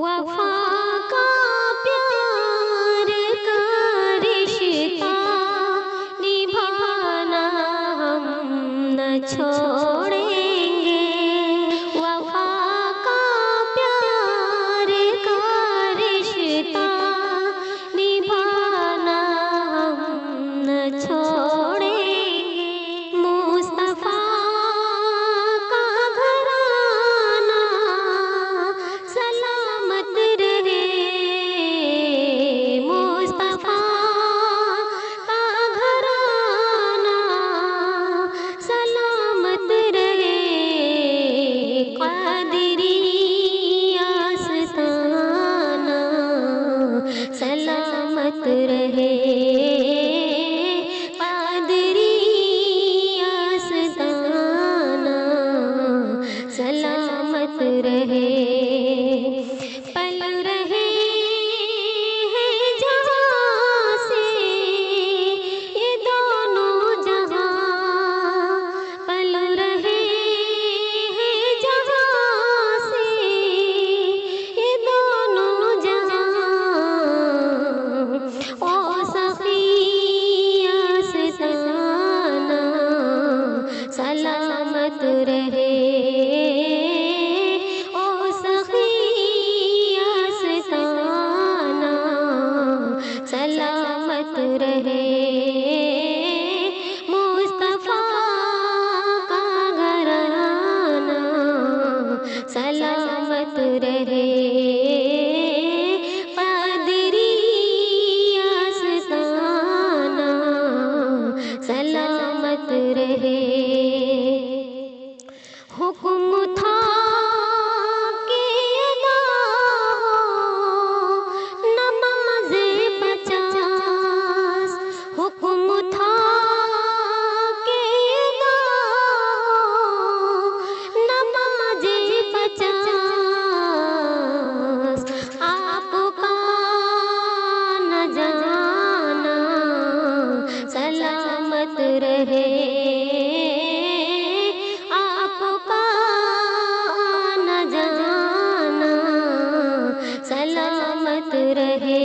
वफा का प्यार का रिश्ता निभाना हम न छोड़ेंगे। वफा का प्यार का रिश्ता निभाना हम न छोड़ेंगे। मुस्तफा का घराना सलामत रहे। मुस्तफा का घराना सलामत रहे। क़ादिरी आस्ताना सलामत रहे। क़ादिरी आस्ताना सलामत रहे। पल रहे हैं जहाँ से ये दोनों जहाँ, पल रहे हैं जहाँ से ये दोनों जहाँ। ओ सखी आस्ताना सलामत रहे। ओ सखी आस्ताना सलामत रहे। मुस्तफा का घराना सलामत रहे। क़ादिरी आस्ताना सलामत रहे। हुक्म था कि अदा हो नमाज़े 50। हुक्म था कि अदा हो नमाज़े 50। आपका न जाना सलामत रहे। आपका न जाना सलामत रहे।